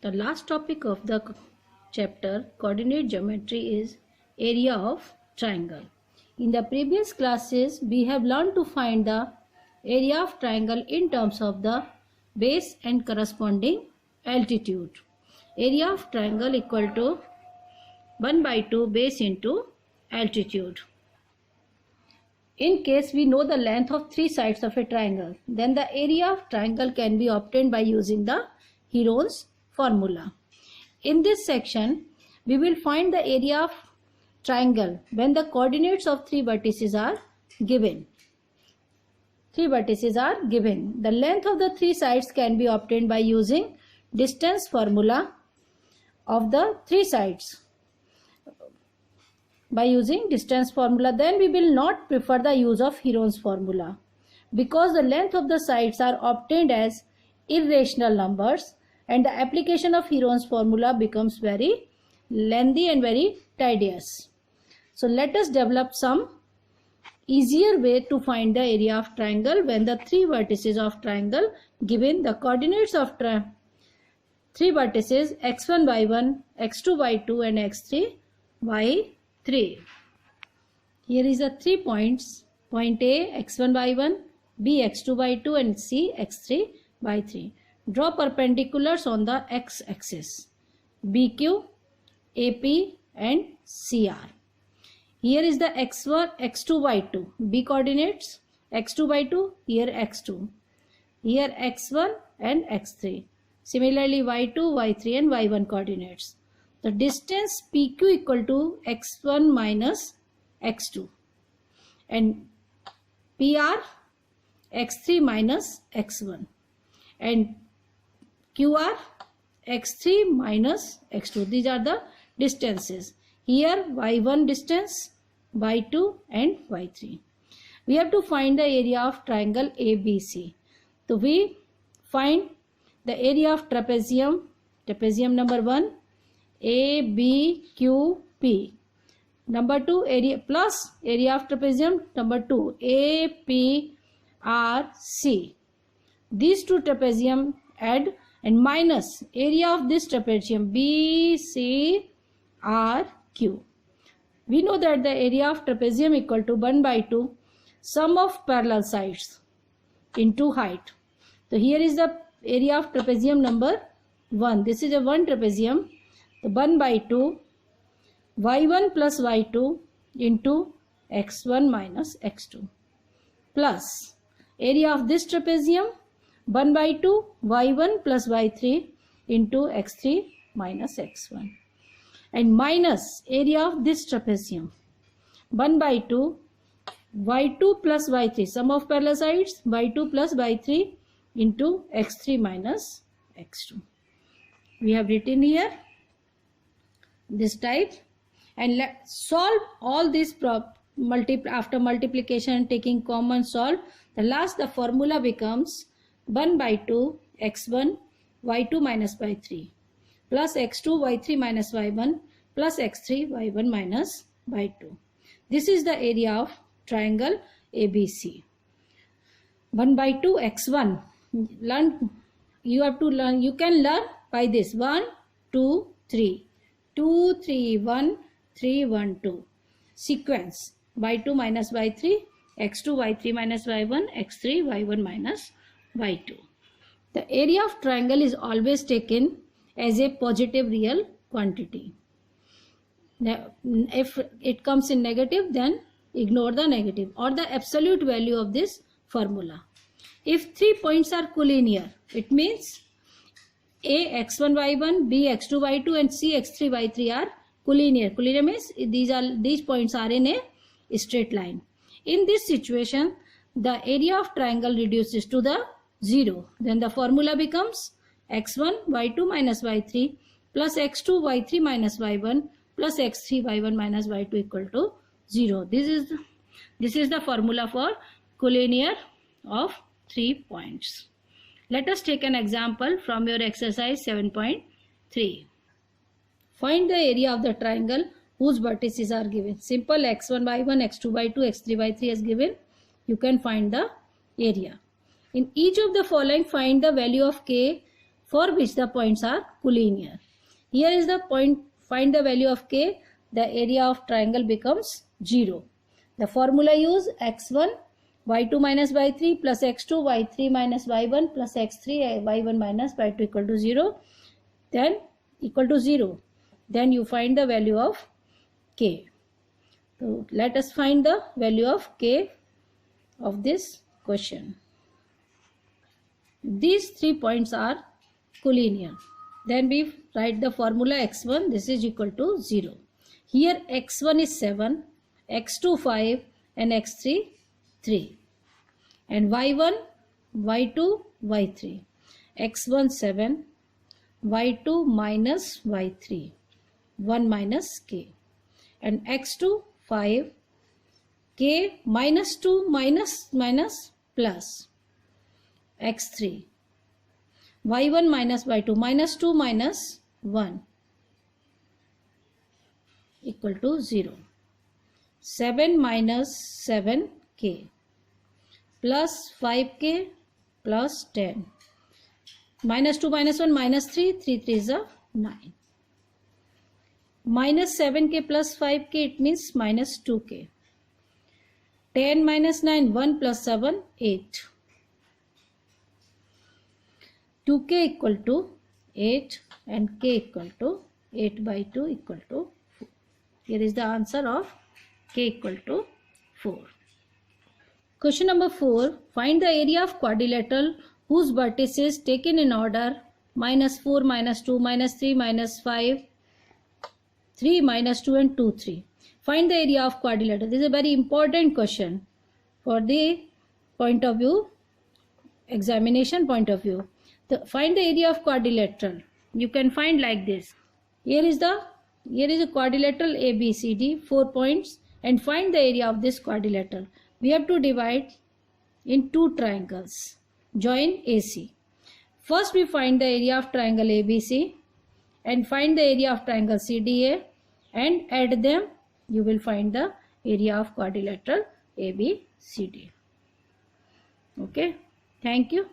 The last topic of the chapter coordinate geometry is area of triangle. In the previous classes we have learned to find the area of triangle in terms of the base and corresponding altitude. Area of triangle equal to 1/2 base into altitude. In case we know the length of three sides of a triangle, then the area of triangle can be obtained by using the Heron's formula. In this section, we will find the area of triangle when the coordinates of three vertices are given. Three vertices are given. The length of the three sides can be obtained by using distance formula of the three sides. By using distance formula, then we will not prefer the use of Heron's formula because the length of the sides are obtained as irrational numbers and the application of Heron's formula becomes very lengthy and very tedious. So let us develop some easier way to find the area of triangle when the three vertices of triangle given the coordinates of three vertices x1 y1, x2 y2 and x3 y3. Here is the 3 points. Point A x1 y1, B x2 y2 and C x3 y3. Draw perpendiculars on the x-axis BQ, AP and CR. Here is the x1, x2, y2. B coordinates x2, y2. Here x2. Here x1 and x3. Similarly y2, y3 and y1 coordinates. The distance PQ equal to x1 minus x2 and PR x3 minus x1 and QR x3 minus x2. These are the distances. Here y1 distance, y2 and y3. We have to find the area of triangle ABC. So we find the area of trapezium number 1 ABQP. Number 2 area plus area of trapezium number 2 APRC. These two trapezium add and minus area of this trapezium BCRQ. We know that the area of trapezium equal to 1/2 sum of parallel sides into height. So here is the area of trapezium number 1. This is a 1 trapezium. So 1/2 y1 plus y2 into x1 minus x2 plus area of this trapezium 1/2 y1 plus y3 into x3 minus x1 and minus area of this trapezium 1/2 y2 plus y3 sum of parallel sides y2 plus y3 into x3 minus x2. We have written here this type and let's solve all these after multiplication and taking common solve. The formula becomes 1/2 x1 y2 minus y3 plus x2 y3 minus y1 plus x3 y1 minus y2. This is the area of triangle ABC. 1/2 x1. You can learn by this 1 2 3 2 3 1 3 1 2 sequence y2 minus y3 x2 y3 minus y1 x3 y1 minus y2. The area of triangle is always taken as a positive real quantity. Now, if it comes in negative, then ignore the negative or the absolute value of this formula. If 3 points are collinear, it means A x1 y1, B x2 y2 and C x3 y3 are collinear. Collinear means these points are in a straight line. In this situation, the area of triangle reduces to the 0. Then the formula becomes x1 y2 minus y3 plus x2 y3 minus y1 plus x3 y1 minus y2 equal to 0. This is the formula for collinear of 3 points. Let us take an example from your exercise 7.3. Find the area of the triangle whose vertices are given. Simple x1 y1, x2 y2, x3 y3 is given. You can find the area. In each of the following, find the value of k for which the points are collinear. Here is the point, find the value of k, the area of triangle becomes 0. The formula use x1 y2 minus y3 plus x2 y3 minus y1 plus x3 y1 minus y2 equal to 0, then equal to 0. Then you find the value of k. So let us find the value of k of this question. These 3 points are collinear. Then we write the formula x1, this is equal to 0. Here x1 is 7, x2 5 and x3 3. And y1, y2, y3. x1 7, y2 minus y3, 1 minus k. And x2 5, k minus 2 minus plus x3, y1 minus y2 minus 2 minus 1 equal to 0. 7 minus 7k plus 5k plus 10. Minus 2 minus 1 minus 3, 3 3 is a 9. Minus 7k plus 5k, it means minus 2k. 10 minus 9, 1 plus 7, 8. 2k equal to 8 and k equal to 8 by 2 equal to 4. Here is the answer of k equal to 4. Question number 4. Find the area of quadrilateral whose vertices taken in order minus 4, minus 2, minus 3, minus 5, 3, minus 2 and 2, 3. Find the area of quadrilateral. This is a very important question for the point of view, examination point of view. Find the area of quadrilateral. You can find like this. Here is a quadrilateral ABCD, 4 points, and find the area of this quadrilateral. We have to divide in 2 triangles. Join AC. First we find the area of triangle ABC and find the area of triangle CDA and add them. You will find the area of quadrilateral ABCD. Okay. Thank you.